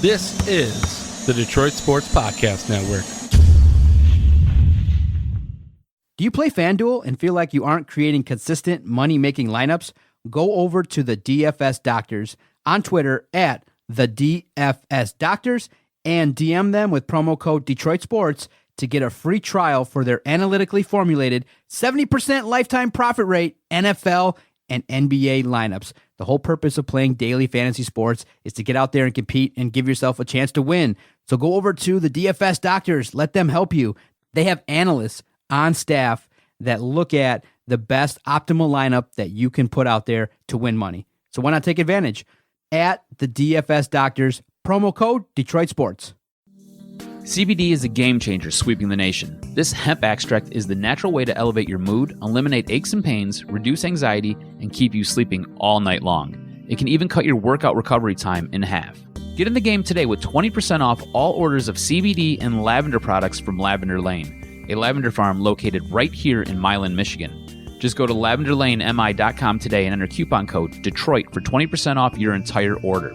This is the Detroit Sports Podcast Network. Do you play FanDuel and feel like you aren't creating consistent money-making lineups? Go over to the DFS Doctors on Twitter at the DFS Doctors and DM them with promo code Detroit Sports to get a free trial for their analytically formulated 70% lifetime profit rate NFL and NBA lineups. The whole purpose of playing daily fantasy sports is to get out there and compete and give yourself a chance to win. So go over to the DFS Doctors. Let them help you. They have analysts on staff that look at the best optimal lineup that you can put out there to win money. So why not take advantage? At the DFS Doctors, promo code Detroit Sports. CBD is a game changer sweeping the nation. This hemp extract is the natural way to elevate your mood, eliminate aches and pains, reduce anxiety, and keep you sleeping all night long. It can even cut your workout recovery time in half. Get in the game today with 20% off all orders of CBD and lavender products from Lavender Lane, a lavender farm located right here in Milan, Michigan. Just go to lavenderlanemi.com today and enter coupon code Detroit for 20% off your entire order.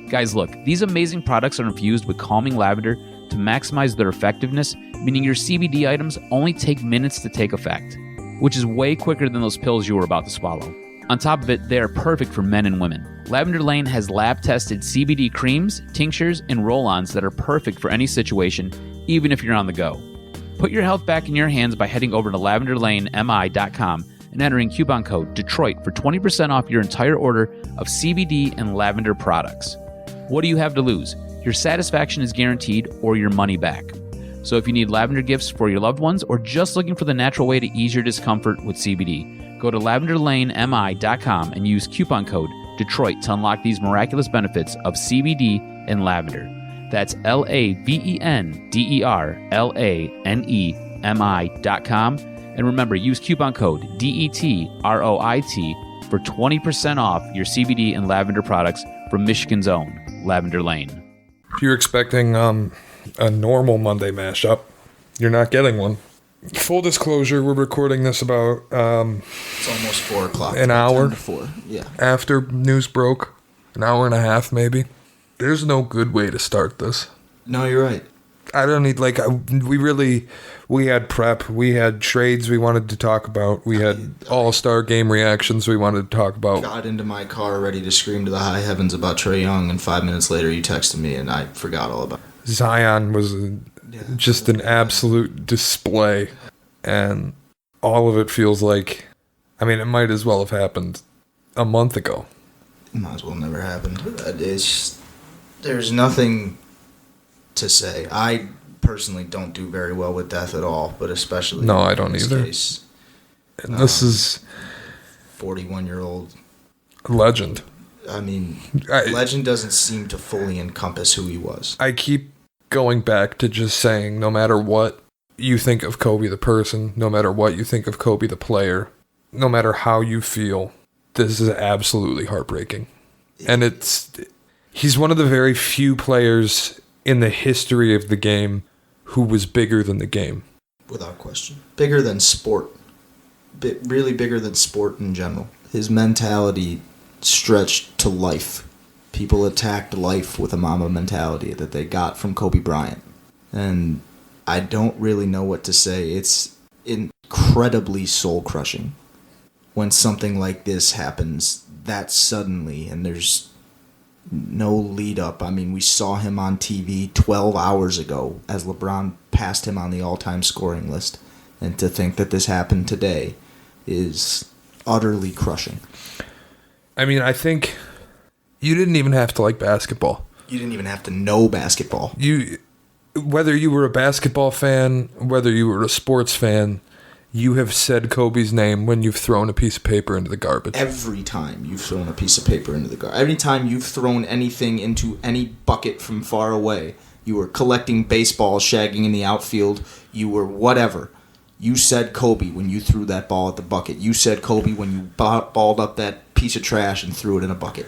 Guys, look, these amazing products are infused with calming lavender to maximize their effectiveness, meaning your CBD items only take minutes to take effect, which is way quicker than those pills you were about to swallow. On top of it, they are perfect for men and women. Lavender Lane has lab-tested CBD creams, tinctures, and roll-ons that are perfect for any situation, even if you're on the go. Put your health back in your hands by heading over to lavenderlanemi.com and entering coupon code Detroit for 20% off your entire order of CBD and lavender products. What do you have to lose? Your satisfaction is guaranteed or your money back. So if you need lavender gifts for your loved ones or just looking for the natural way to ease your discomfort with CBD, go to lavenderlanemi.com and use coupon code Detroit to unlock these miraculous benefits of CBD and lavender. That's lavenderlanemi.com. And remember, use coupon code DETROIT for 20% off your CBD and lavender products from Michigan's own Lavender Lane. If you're expecting a normal Monday mashup, you're not getting one. Full disclosure, we're recording this about it's almost 4 o'clock. An hour 4, yeah. After news broke. An hour and a half, maybe. There's no good way to start this. No, you're right. I don't need, we had prep, we had trades we wanted to talk about, we had all-star game reactions we wanted to talk about. Got into my car ready to scream to the high heavens about Trae Young, and 5 minutes later you texted me and I forgot all about it. Zion was just an absolute display, and all of it feels like, it might as well have happened a month ago. It might as well never happened. There's nothing to say. I personally don't do very well with death at all, but especially no, I don't either. Case, and this is 41-year-old legend. Legend doesn't seem to fully encompass who he was. I keep going back to just saying, no matter what you think of Kobe the person, no matter what you think of Kobe the player, no matter how you feel, this is absolutely heartbreaking. And he's one of the very few players in the history of the game who was bigger than the game. Without question. Bigger than sport. Really bigger than sport in general. His mentality stretched to life. People attacked life with a Mamba mentality that they got from Kobe Bryant. And I don't really know what to say. It's incredibly soul-crushing when something like this happens that suddenly and there's no lead up. We saw him on TV 12 hours ago as LeBron passed him on the all-time scoring list. And to think that this happened today is utterly crushing. I think you didn't even have to like basketball. You didn't even have to know basketball. Whether you were a basketball fan, whether you were a sports fan, you have said Kobe's name when you've thrown a piece of paper into the garbage. Every time you've thrown a piece of paper into the garbage. Every time you've thrown anything into any bucket from far away. You were collecting baseballs, shagging in the outfield. You were whatever. You said Kobe when you threw that ball at the bucket. You said Kobe when you balled up that piece of trash and threw it in a bucket.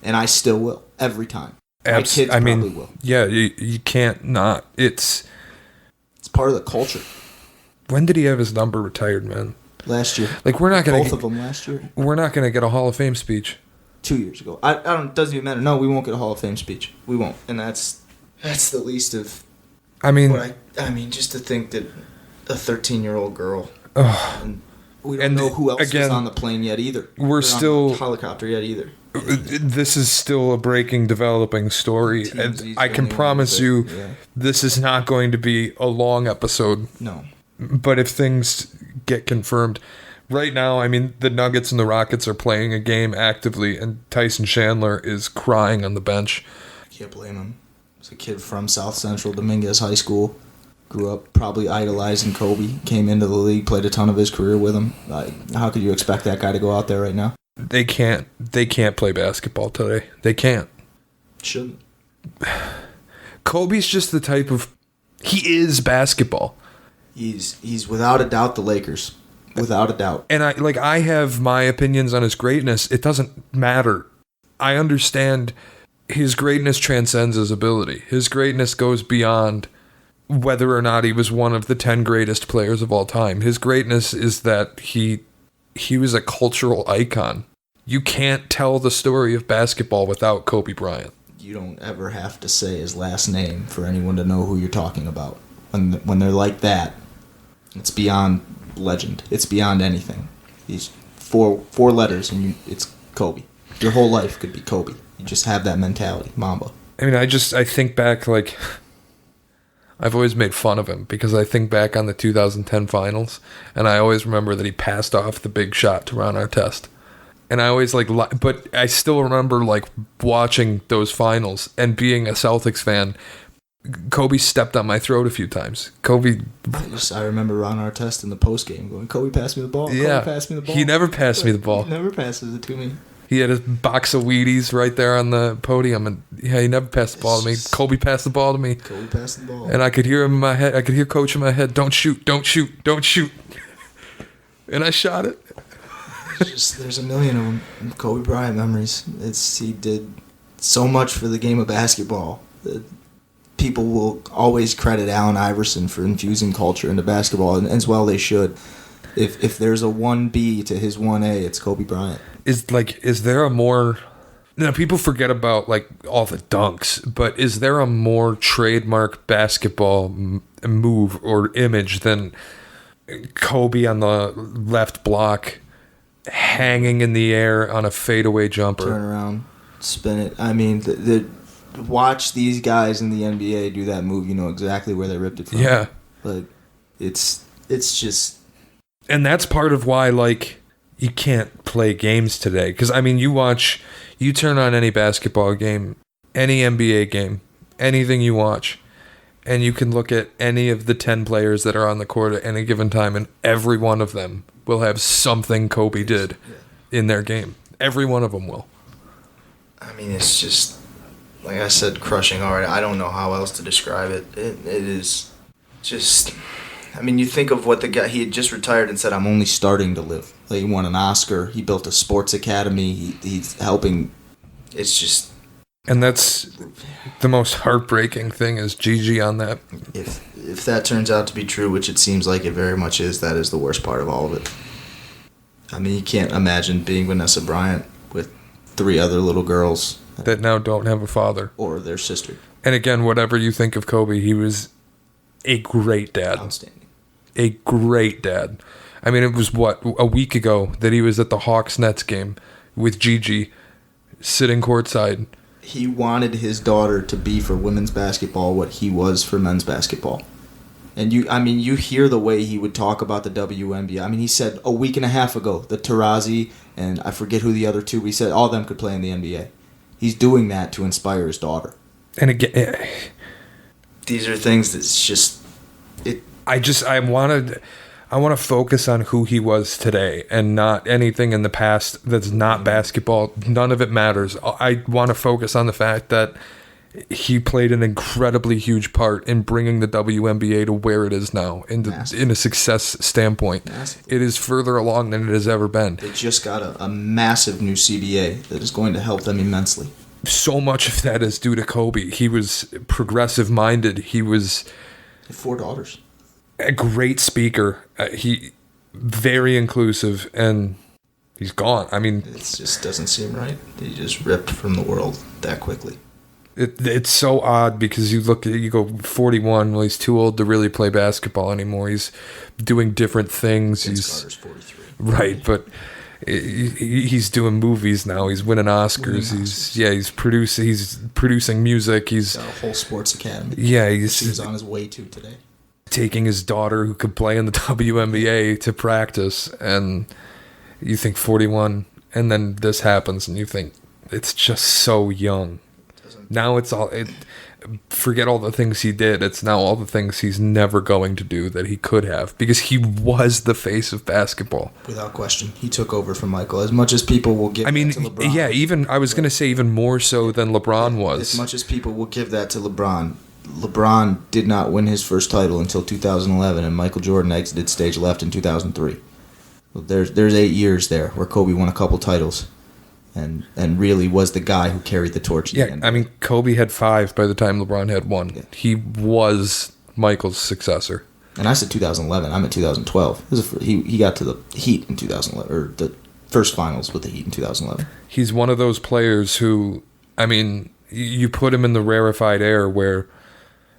And I still will. Every time. My kids probably will. Yeah, you can't not. It's part of the culture. When did he have his number retired, man? Last year. We're not going to both of them last year. We're not going to get a Hall of Fame speech. 2 years ago. I don't. Doesn't even matter. No, we won't get a Hall of Fame speech. We won't, and that's the least of. I mean, what I mean, just to think that a 13-year-old girl. And we don't know who else is on the plane yet either. We're still on the helicopter yet either. This is still a breaking, developing story, and I can promise you, this is not going to be a long episode. No. But if things get confirmed, right now, I mean, the Nuggets and the Rockets are playing a game actively, and Tyson Chandler is crying on the bench. Can't blame him. He's a kid from South Central Dominguez High School. Grew up probably idolizing Kobe. Came into the league, played a ton of his career with him. How could you expect that guy to go out there right now? They can't play basketball today. They can't. Shouldn't. Kobe's just the type of... He is basketball. He's without a doubt the Lakers. Without a doubt. And I have my opinions on his greatness. It doesn't matter. I understand his greatness transcends his ability. His greatness goes beyond whether or not he was one of the 10 greatest players of all time. His greatness is that he was a cultural icon. You can't tell the story of basketball without Kobe Bryant. You don't ever have to say his last name for anyone to know who you're talking about. When they're like that, it's beyond legend. It's beyond anything. These four letters and it's Kobe. Your whole life could be Kobe. You just have that mentality, Mamba. I mean, I think back, like, I've always made fun of him because I think back on the 2010 finals, and I always remember that he passed off the big shot to Ron Artest. And I always, but I still remember, watching those finals and being a Celtics fan. Kobe stepped on my throat a few times. I remember Ron Artest in the postgame going, Kobe, pass me the ball. Yeah. Kobe, pass me the ball. He never passed me the ball. He never passes it to me. He had a box of Wheaties right there on the podium, and he never passed the ball to me. Kobe passed the ball to me. Kobe passed the ball. And I could hear him in my head. I could hear Coach in my head, don't shoot, don't shoot, don't shoot. And I shot it. There's a million of them. Kobe Bryant memories. He did so much for the game of basketball. People will always credit Allen Iverson for infusing culture into basketball, and as well they should. If there's a 1B to his 1A, it's Kobe Bryant. Is there a more... Now, people forget about, all the dunks, but is there a more trademark basketball move or image than Kobe on the left block hanging in the air on a fadeaway jumper? Turn around, spin it. I mean, watch these guys in the NBA do that move. You know exactly where they ripped it from. Yeah. It's just... And that's part of why, you can't play games today. Because, I mean, you turn on any basketball game, any NBA game, anything you watch, and you can look at any of the 10 players that are on the court at any given time, and every one of them will have something Kobe did in their game. Every one of them will. I mean, it's just, like I said, crushing hard. I don't know how else to describe it. It is just... I mean, you think of what the guy... He had just retired and said, I'm only starting to live. He won an Oscar. He built a sports academy. He's helping... It's just... And that's the most heartbreaking thing is Gigi on that. If that turns out to be true, which it seems like it very much is, that is the worst part of all of it. I mean, you can't imagine being Vanessa Bryant with 3 other little girls. That now don't have a father. Or their sister. And again, whatever you think of Kobe, he was a great dad. Outstanding. A great dad. I mean, it was, a week ago that he was at the Hawks-Nets game with Gigi sitting courtside. He wanted his daughter to be for women's basketball what he was for men's basketball. And you hear the way he would talk about the WNBA. I mean, he said a week and a half ago, the Taurasi and I forget who the other two, he said all of them could play in the NBA. He's doing that to inspire his daughter. And again... These are things that's just... I want to focus on who he was today and not anything in the past that's not basketball. None of it matters. I want to focus on the fact that he played an incredibly huge part in bringing the WNBA to where it is now in a success standpoint. Massive. It is further along than it has ever been. They just got a massive new CBA that is going to help them immensely. So much of that is due to Kobe. He was progressive minded. He was 4 daughters. A great speaker. He very inclusive, and He's gone. I mean, It just doesn't seem right. He just ripped from the world that quickly. it's so odd because you go 41. Well, he's too old to really play basketball anymore. He's doing different things. Vince Carter's 43. Right, but he's doing movies now. He's winning Oscars. He's producing music. He's got a whole sports academy. Yeah, he's on his way to today. Taking his daughter, who could play in the WNBA, to practice, and you think 41, and then this happens, and you think it's just so young. Now forget all the things he did. It's now all the things he's never going to do that he could have, because he was the face of basketball. Without question. He took over from Michael. As much as people will give that to LeBron. Yeah, I was going to say even more so than LeBron was. As much as people will give that to LeBron, LeBron did not win his first title until 2011, and Michael Jordan exited stage left in 2003. There's 8 years there where Kobe won a couple titles. And really was the guy who carried the torch. Yeah, I mean, Kobe had 5 by the time LeBron had 1. Yeah. He was Michael's successor. And I said 2011. I'm at 2012. He got to the Heat in 2011, or the first finals with the Heat in 2011. He's one of those players who, I mean, you put him in the rarefied air where,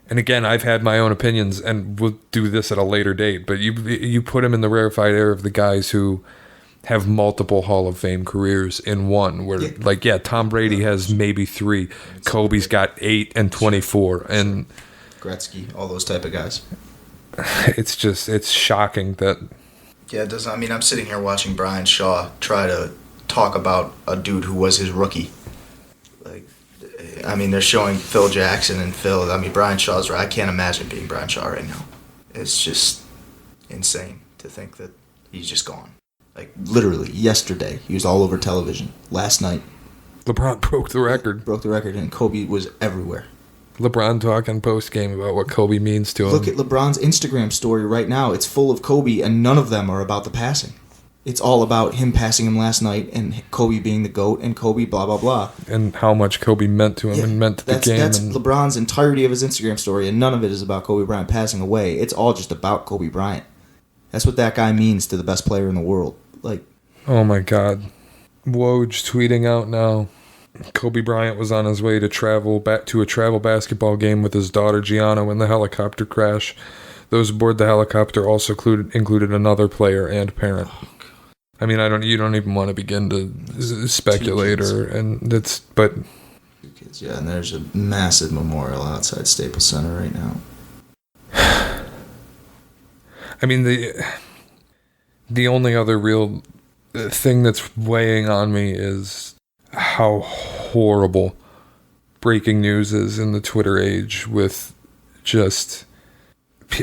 and again, I've had my own opinions, and we'll do this at a later date, but you put him in the rarefied air of the guys who have multiple Hall of Fame careers in one, where Tom Brady has maybe 3, Kobe's got 8 and 24, and Gretzky, all those type of guys. It's shocking that. Yeah, it doesn't. I mean, I'm sitting here watching Brian Shaw try to talk about a dude who was his rookie. Like, I mean, they're showing Phil Jackson and Phil. I mean, Brian Shaw's right. I can't imagine being Brian Shaw right now. It's just insane to think that he's just gone. Like, literally, yesterday, he was all over television. Last night, LeBron broke the record. And Kobe was everywhere. LeBron talking post-game about what Kobe means to him. Look at LeBron's Instagram story right now. It's full of Kobe, and none of them are about the passing. It's all about him passing him last night, and Kobe being the GOAT, and Kobe blah, blah, blah. And how much Kobe meant to him and meant to the game. That's LeBron's entirety of his Instagram story, and none of it is about Kobe Bryant passing away. It's all just about Kobe Bryant. That's what that guy means to the best player in the world. Like, oh my God, Woj tweeting out now. Kobe Bryant was on his way to travel back to a travel basketball game with his daughter Gianna when the helicopter crash. Those aboard the helicopter also included another player and parent. I mean, you don't even want to begin to speculate but 2 kids, yeah, and there's a massive memorial outside Staples Center right now. I mean, the only other real thing that's weighing on me is how horrible breaking news is in the Twitter age, with just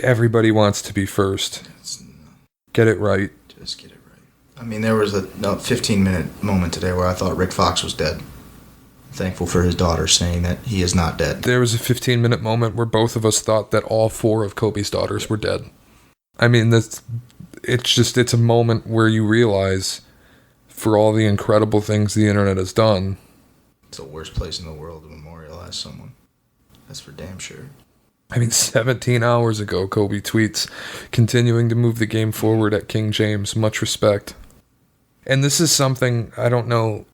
everybody wants to be first. Get it right. Just get it right. I mean, there was a 15-minute moment today where I thought Rick Fox was dead. Thankful for his daughter saying that he is not dead. There was a 15-minute moment where both of us thought that all 4 of Kobe's daughters were dead. I mean, it's a moment where you realize, for all the incredible things the internet has done, it's the worst place in the world to memorialize someone. That's for damn sure. I mean, 17 hours ago, Kobe tweets, continuing to move the game forward at King James. Much respect. And this is something, I don't know,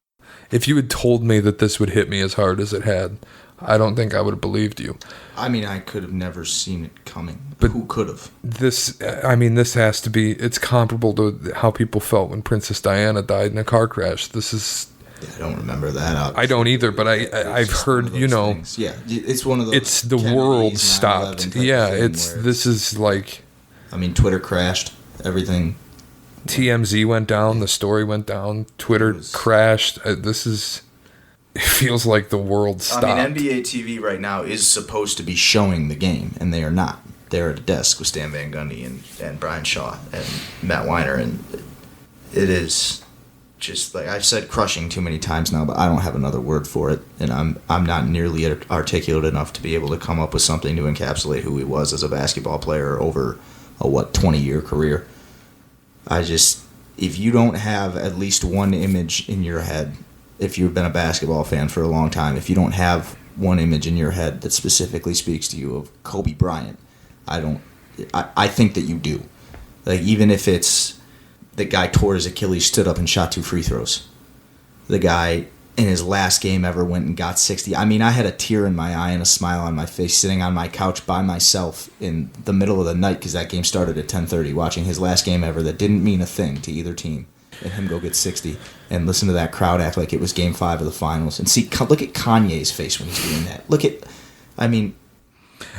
if you had told me that this would hit me as hard as it had, I don't think I would have believed you. I mean, I could have never seen it coming. But who could have? This has to be, it's comparable to how people felt when Princess Diana died in a car crash. This is... Yeah, I don't remember that. Obviously. I don't either, but I've heard, things. Yeah, it's one of those... It's the world stopped. Yeah, this is like... I mean, Twitter crashed. Everything... TMZ went down. The story went down. Twitter crashed. It feels like the world stopped. I mean, NBA TV right now is supposed to be showing the game, and they are not. They're at a desk with Stan Van Gundy and Brian Shaw and Matt Weiner, and it is just like I've said crushing too many times now, but I don't have another word for it, and I'm not nearly articulate enough to be able to come up with something to encapsulate who he was as a basketball player over a 20-year career. If you don't have at least one image in your head, if you've been a basketball fan for a long time, if you don't have one image in your head that specifically speaks to you of Kobe Bryant, I think that you do. Like, even if it's The guy tore his Achilles, stood up and shot 2 free throws. The guy in his last game ever went and got 60. I mean, I had a tear in my eye and a smile on my face sitting on my couch by myself in the middle of the night because that game started at 10:30, watching his last game ever that didn't mean a thing to either team, and him go get 60 and listen to that crowd act like it was game 5 of the finals. And see, look at Kanye's face when he's doing that.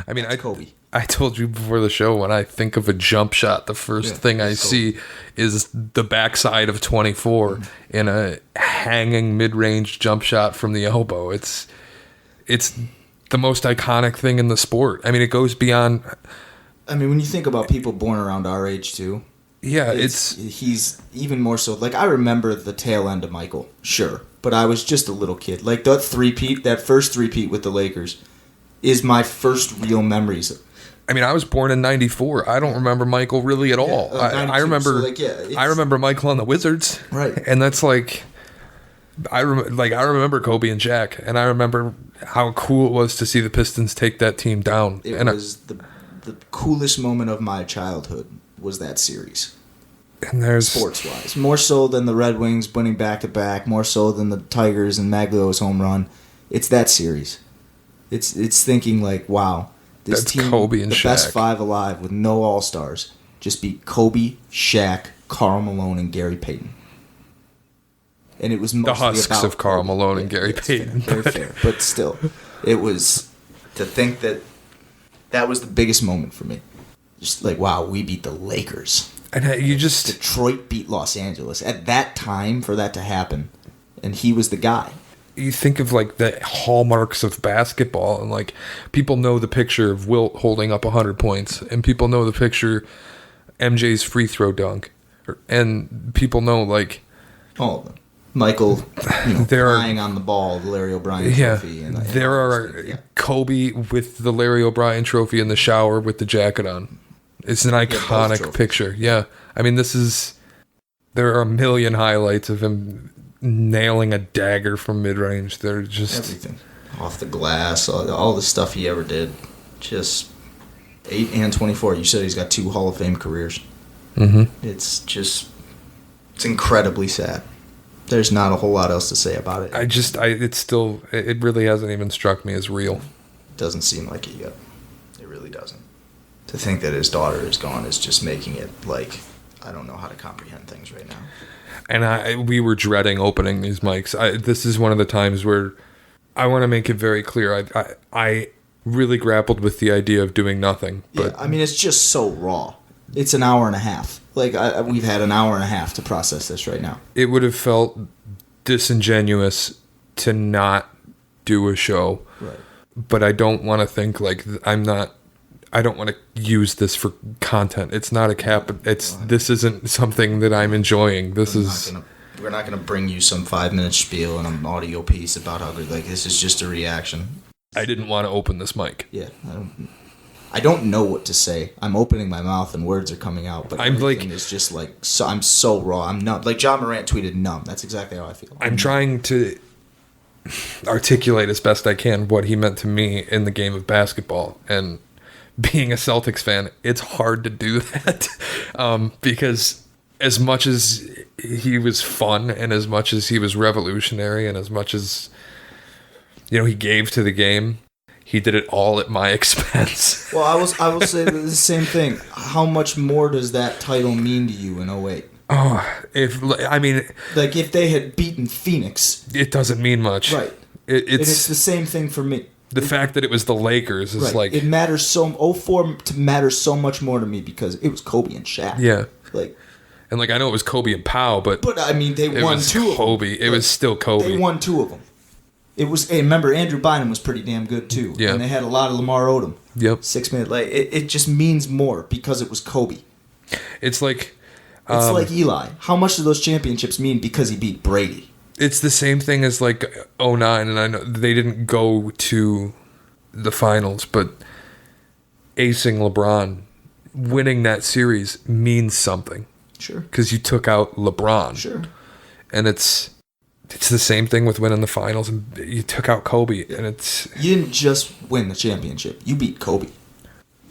That's Kobe. I told you before the show, when I think of a jump shot, the first thing I see is the backside of 24 in a hanging mid-range jump shot from the elbow. It's the most iconic thing in the sport. I mean, it goes beyond. I mean, when you think about people born around our age too. Yeah, he's even more so. Like, I remember the tail end of Michael, sure, but I was just a little kid. Like that first three-peat with the Lakers, is my first real memories. I mean, I was born in '94. I don't remember Michael really at all. I remember. I remember Michael on the Wizards, right? And that's like, I remember Kobe and Shaq, and I remember how cool it was to see the Pistons take that team down. It was the coolest moment of my childhood was that series. And there's sports-wise, more so than the Red Wings winning back-to-back, more so than the Tigers and Maglio's home run. It's that series. It's thinking like, wow. This That's team, Kobe and the Shaq. best 5 alive with no All-Stars, just beat Kobe, Shaq, Karl Malone, and Gary Payton. And it was mostly the husks of Karl Malone and Gary Payton. Fair, very fair. But still, it was to think that was the biggest moment for me. Just like, wow, we beat the Lakers. And Detroit beat Los Angeles. At that time, for that to happen, and he was the guy. You think of like the hallmarks of basketball, and like people know the picture of Wilt holding up 100 points, and people know the picture MJ's free throw dunk, and people know like all of them. Michael crying on the ball, the Larry O'Brien trophy. And there are Kobe with the Larry O'Brien trophy in the shower with the jacket on. It's an iconic picture. Yeah, I mean there are a million highlights of him nailing a dagger from mid-range. They're just everything off the glass, all the stuff he ever did. Just 8 and 24. You said he's got 2 Hall of Fame careers. Mm-hmm. It's incredibly sad. There's not a whole lot else to say about it. It really hasn't even struck me as real. Doesn't seem like it yet. It really doesn't. To think that his daughter is gone is just making it like, I don't know how to comprehend things right now. And we were dreading opening these mics. This is one of the times where I want to make it very clear. I really grappled with the idea of doing nothing. But yeah, I mean, it's just so raw. It's an hour and a half. Like, we've had an hour and a half to process this right now. It would have felt disingenuous to not do a show. Right. But I don't want to think like I don't want to use this for content. It's not a cap. This isn't something that I'm enjoying. We're not gonna bring you some 5-minute spiel and an audio piece about how good. Like, this is just a reaction. I didn't want to open this mic. Yeah, I don't know what to say. I'm opening my mouth and words are coming out, but everything is just like I'm so raw. I'm numb. Like John Morant tweeted, "Numb." That's exactly how I feel. I'm trying to articulate as best I can what he meant to me in the game of basketball, and being a Celtics fan, it's hard to do that because as much as he was fun and as much as he was revolutionary and as much as he gave to the game, he did it all at my expense. Well, I will say the same thing. How much more does that title mean to you in 08? Oh, if they had beaten Phoenix, it doesn't mean much. Right. It's the same thing for me. The fact that it was the Lakers is like... It matters 04 matters so much more to me because it was Kobe and Shaq. Yeah. And I know it was Kobe and Powell, but... But, I mean, they won 2 of them. Kobe. It was still Kobe. They won 2 of them. It was... Hey, remember, Andrew Bynum was pretty damn good, too. Yeah. And they had a lot of Lamar Odom. Yep. 6 minute... It just means more because it was Kobe. It's like... It's like Eli. How much do those championships mean because he beat Brady? It's the same thing as 09, and I know they didn't go to the finals, but acing LeBron, winning that series means something. Sure. Because you took out LeBron. Sure. And it's the same thing with winning the finals, and you took out Kobe, and it's... You didn't just win the championship. You beat Kobe.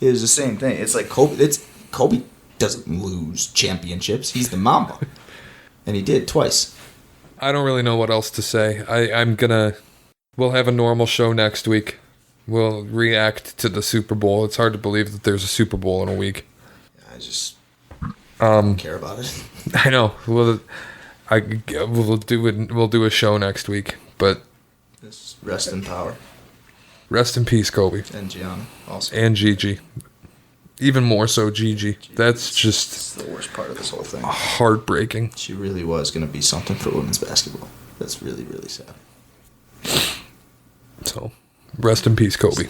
It was the same thing. It's like Kobe. It's Kobe. doesn't lose championships. He's the Mamba. And he did twice. I don't really know what else to say. We'll have a normal show next week. We'll react to the Super Bowl. It's hard to believe that there's a Super Bowl in a week. I just don't care about it. I know. We'll do a show next week, but Just rest in power. Rest in peace, Kobe. And Gianna also. And Gigi. Even more so Gigi. That's just It's the worst part of this whole thing. heartbreaking. She really was going to be something for women's basketball. That's really, really sad. So, rest in peace, Kobe.